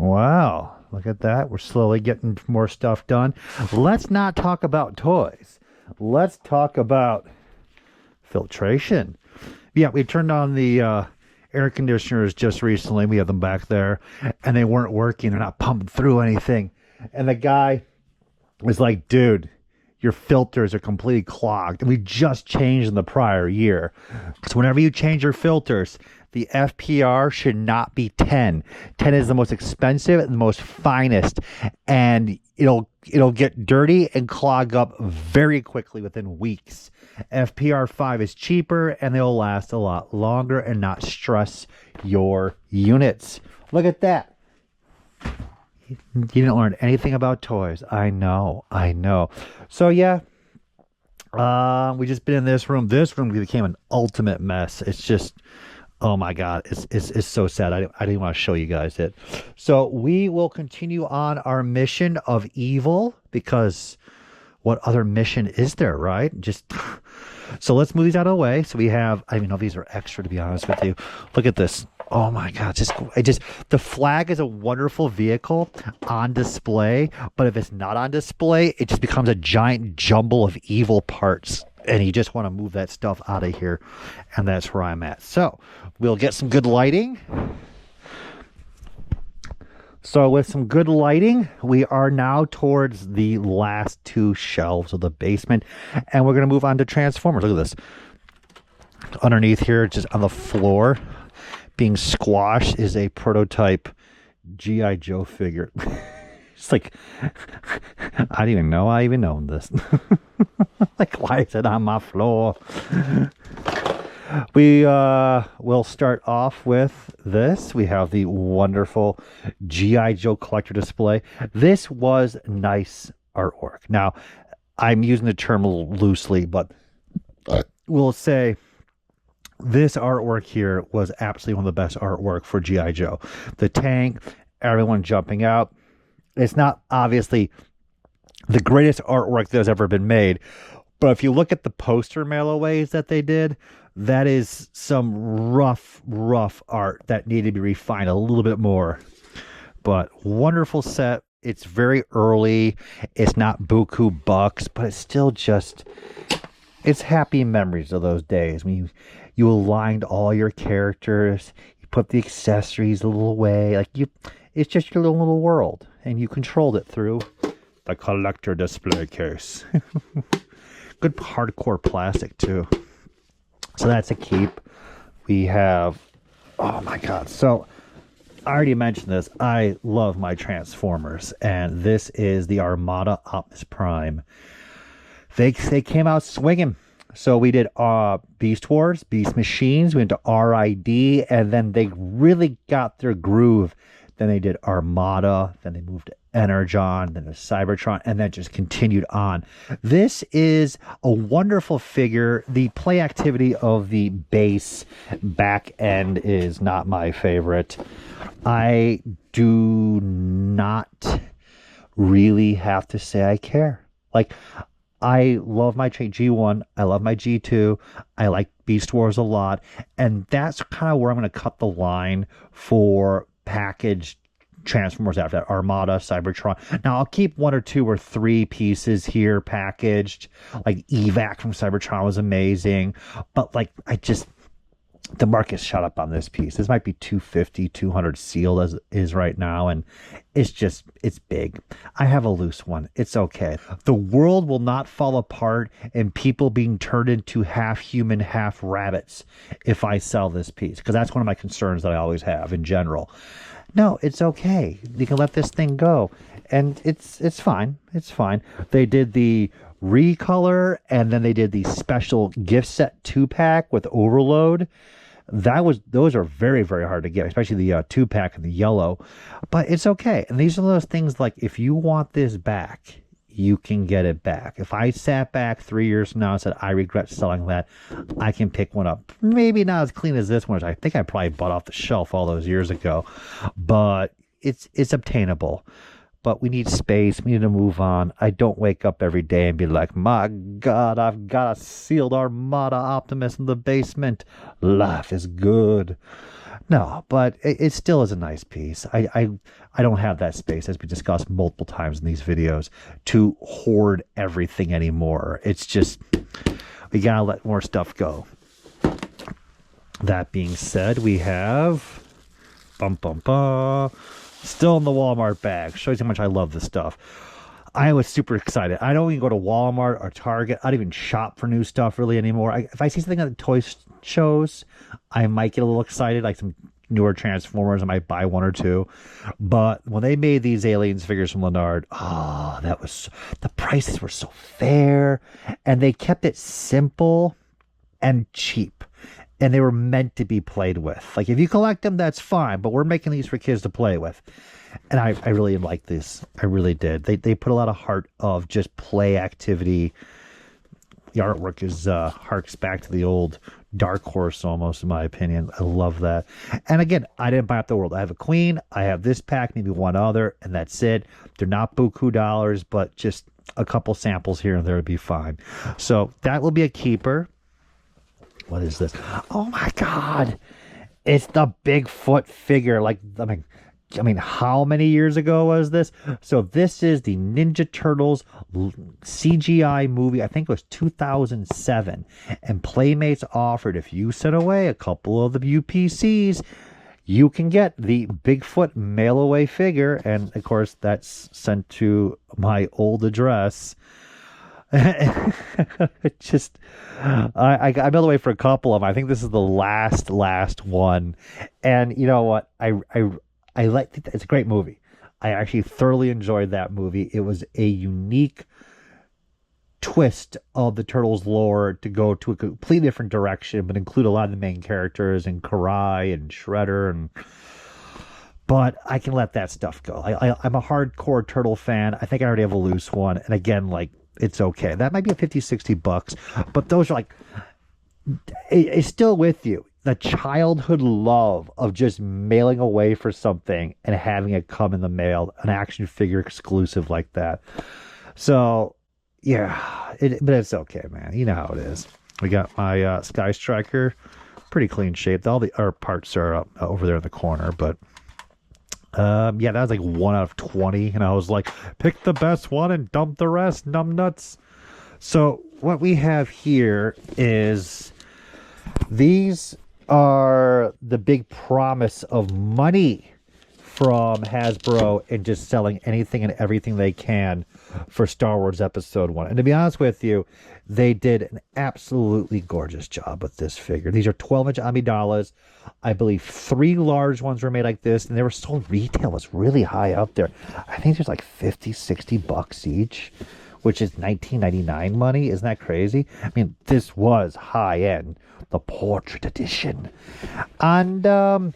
Wow, look at that. We're slowly getting more stuff done. Let's not talk about toys. Let's talk about filtration. Yeah, we turned on the air conditioners just recently. We have them back there, and they weren't working. They're not pumping through anything. And the guy was like, dude, your filters are completely clogged. And we just changed in the prior year. So whenever you change your filters, the FPR should not be 10. 10 is the most expensive and the most finest. And it'll get dirty and clog up very quickly within weeks. FPR 5 is cheaper and they'll last a lot longer and not stress your units. Look at that. You didn't learn anything about toys. I know. So yeah, we just been in this room. This room became an ultimate mess. It's just, oh my God, it's so sad. I didn't want to show you guys it. So we will continue on our mission of evil, because what other mission is there, right? So let's move these out of the way. So we have, I don't even know if these are extra, to be honest with you. Look at this. Oh my God, the flag is a wonderful vehicle on display, but if it's not on display, it just becomes a giant jumble of evil parts. And you just want to move that stuff out of here. And that's where I'm at. So we'll get some good lighting. So with some good lighting, we are now towards the last two shelves of the basement. And we're going to move on to Transformers. Look at this. Underneath here, just on the floor, being squashed, is a prototype G.I. Joe figure. It's like, I didn't even know I even owned this. Like, why is it on my floor? We will start off with this. We have the wonderful G.I. Joe collector display. This was nice artwork. Now, I'm using the term loosely, but we'll say this artwork here was absolutely one of the best artwork for G.I. Joe. The tank, everyone jumping out. It's not obviously the greatest artwork that has ever been made, but if you look at the poster mailaways that they did, that is some rough art that needed to be refined a little bit more. But wonderful set. It's very early. It's not buku bucks, but it's still just, it's happy memories of those days when you aligned all your characters, you put the accessories a little away, it's just your little world, and you controlled it through the collector display case. Good hardcore plastic too. So that's a keep. We have, oh my God. So I already mentioned this. I love my Transformers, and this is the Armada Optimus Prime. They came out swinging. So we did Beast Wars, Beast Machines, we went to RID, and then they really got their groove. Then they did Armada, then they moved to Energon, then to Cybertron, and then just continued on. This is a wonderful figure. The play activity of the base back end is not my favorite. I do not really have to say I care. Like, I love my G1, I love my G2, I like Beast Wars a lot, and that's kind of where I'm going to cut the line for packaged Transformers after that. Armada, Cybertron. Now I'll keep 1 or 2 or 3 pieces here packaged. Like Evac from Cybertron was amazing, but like the market shut up on this piece. This might be 250, 200 sealed as it is right now, and it's big. I have a loose one. It's okay. The world will not fall apart and people being turned into half human, half rabbits if I sell this piece, because that's one of my concerns that I always have in general. No, it's okay. You can let this thing go, and it's fine. It's fine. They did the recolor, and then they did the special gift set 2-pack with Overload. Those are very, very hard to get, especially the 2-pack and the yellow. But it's okay. And these are those things like, if you want this back, you can get it back. If I sat back 3 years from now and said I regret selling that, I can pick one up. Maybe not as clean as this one, which I think I probably bought off the shelf all those years ago, but it's obtainable. But we need space. We need to move on. I don't wake up every day and be like, my God, I've got a sealed Armada Optimus in the basement. Life is good. No, but it still is a nice piece. I don't have that space, as we discussed multiple times in these videos, to hoard everything anymore. It's just, we gotta let more stuff go. That being said, we have still in the Walmart bag. Shows you how much I love this stuff. I was super excited. I don't even go to Walmart or Target. I don't even shop for new stuff really anymore. If I see something at the toy shows, I might get a little excited, like some newer Transformers. I might buy one or two. But when they made these Aliens figures from Leonard, oh, the prices were so fair, and they kept it simple and cheap. And they were meant to be played with. Like, if you collect them, that's fine, but we're making these for kids to play with. And I really like this. I really did. They put a lot of heart of just play activity. The artwork is harks back to the old Dark Horse almost, in my opinion. I love that. And again, I didn't buy up the world. I have a Queen. I have this pack, maybe one other, and that's it. They're not buku dollars, but just a couple samples here and there would be fine. So that will be a keeper. What is this? Oh my God. It's the Bigfoot figure. Like, I mean, how many years ago was this? So this is the Ninja Turtles CGI movie. I think it was 2007. And Playmates offered, if you sent away a couple of the UPCs, you can get the Bigfoot mail-away figure. And, of course, that's sent to my old address. It just, I mailed away for a couple of them. I think this is the last one. And you know what? I like it. It's a great movie. I actually thoroughly enjoyed that movie. It was a unique twist of the Turtles lore to go to a completely different direction, but include a lot of the main characters and Karai and Shredder but I can let that stuff go. I'm a hardcore Turtle fan. I think I already have a loose one. And again, like, it's okay. That might be a $50-$60, but those are like, it's still with you. The childhood love of just mailing away for something and having it come in the mail, an action figure exclusive like that. So, yeah, but it's okay, man. You know how it is. We got my Sky Striker, pretty clean shape. All our parts are over there in the corner, but yeah, that was like 1 out of 20, and I was like, pick the best one and dump the rest, numbnuts. So what we have here is, these are the big promise of money from Hasbro and just selling anything and everything they can for Star Wars Episode 1. And to be honest with you, they did an absolutely gorgeous job with this figure. These are 12-inch Amidalas. I believe 3 large ones were made like this, and they were sold retail. Was really high up there. I think there's like $50-$60 each, which is $19.99 money. Isn't that crazy? I mean, this was high-end, the portrait edition. And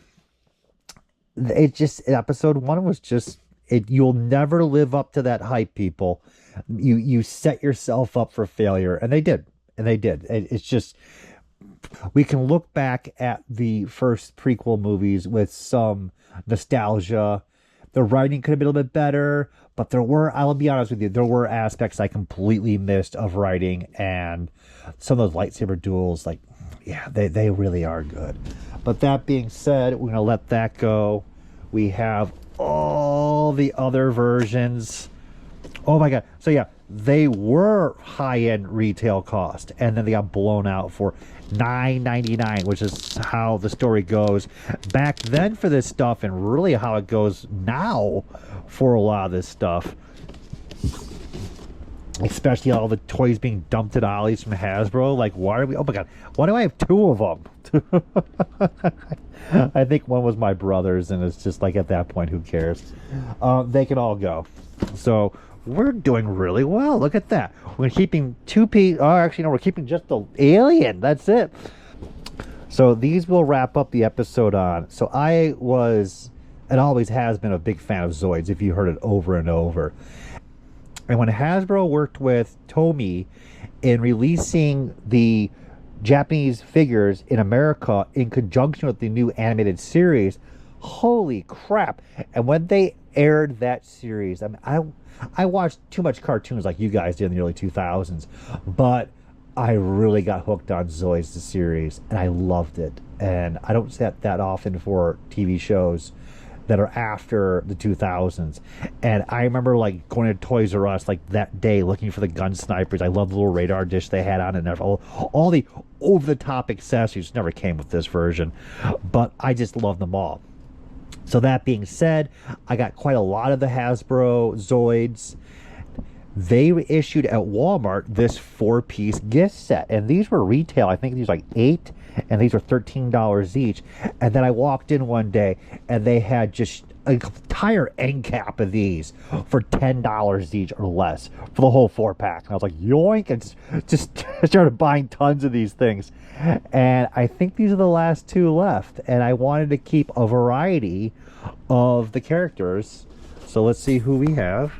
it just, Episode 1 was just, you'll never live up to that hype, people. You set yourself up for failure, and they did. It's just, we can look back at the first prequel movies with some nostalgia. The writing could have been a little bit better, but I'll be honest with you, there were aspects I completely missed of writing, and some of those lightsaber duels, like, yeah, they really are good. But that being said, we're going to let that go. We have all the other versions. Oh my God. So yeah, they were high-end retail cost, and then they got blown out for $9.99, which is how the story goes back then for this stuff, and really how it goes now for a lot of this stuff. Especially all the toys being dumped at Ollie's from Hasbro. Like, why are we... Oh my God, why do I have 2 of them? I think one was my brother's, and it's just like, at that point, who cares? They can all go. So we're doing really well. Look at that. We're keeping 2 pieces. Oh, actually, no, we're keeping just the alien. That's it. So these will wrap up the episode on. So I was, and always has been, a big fan of Zoids, if you heard it over and over. And when Hasbro worked with Tomy in releasing the Japanese figures in America in conjunction with the new animated series, holy crap. And when they aired that series, I mean, I watched too much cartoons like you guys did in the early 2000s, but I really got hooked on Zoids, the series, and I loved it. and I don't see that often for TV shows that are after the 2000s. And I remember like going to Toys R Us like that day looking for the gun snipers. I love the little radar dish they had on it, and all the over-the-top accessories. Never came with this version, but I just love them all. So that being said, I got quite a lot of the Hasbro Zoids. They issued at Walmart this 4-piece gift set, and these were retail. I think these were like $8, and these were $13 each. And then I walked in one day, and they had just an entire end cap of these for $10 each or less for the whole 4-pack. And I was like, yoink, and just started buying tons of these things. And I think these are the last 2 left, and I wanted to keep a variety of the characters. So let's see who we have.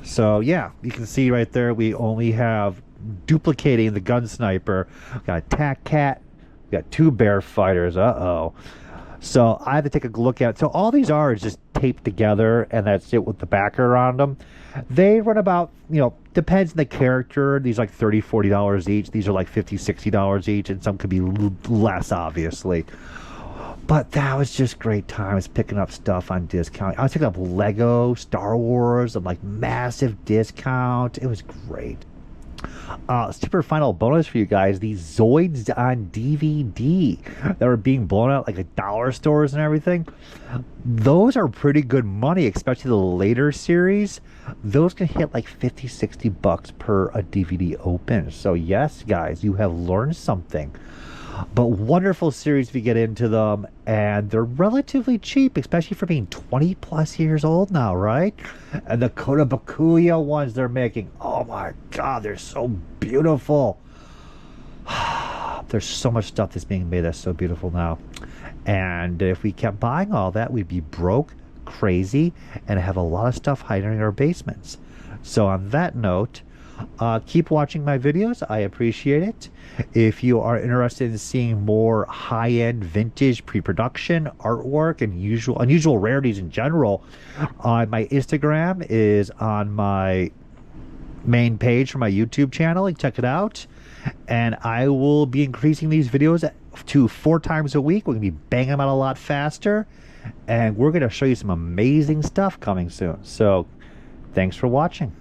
So yeah, you can see right there we only have duplicating the gun sniper. We got a Tac Cat, we got 2 bear fighters. So I had to take a look at it. So all these are just taped together, and that's it with the backer around them. They run about, you know, depends on the character. These are like $30, $40 each. These are like $50, $60 each, and some could be less, obviously. But that was just great times picking up stuff on discount. I was picking up Lego, Star Wars, on like massive discount. It was great. Super final bonus for you guys: these Zoids on DVD that were being blown out like at dollar stores and everything. Those are pretty good money, especially the later series. Those can hit like 50, 60 bucks per a DVD open. So yes, guys, you have learned something. But wonderful series if you get into them, and they're relatively cheap, especially for being 20 plus years old now, right? And the Kota Bakuya ones they're making, oh my god, they're so beautiful. There's so much stuff that's being made that's so beautiful now, and if we kept buying all that, we'd be broke, crazy, and have a lot of stuff hiding in our basements. So on that note, keep watching my videos. I appreciate it. If you are interested in seeing more high-end vintage pre-production artwork and unusual rarities in general, my Instagram is on my main page for my YouTube channel. You can check it out. And I will be increasing these videos to 4 times a week. We're going to be banging them out a lot faster. And we're going to show you some amazing stuff coming soon. So thanks for watching.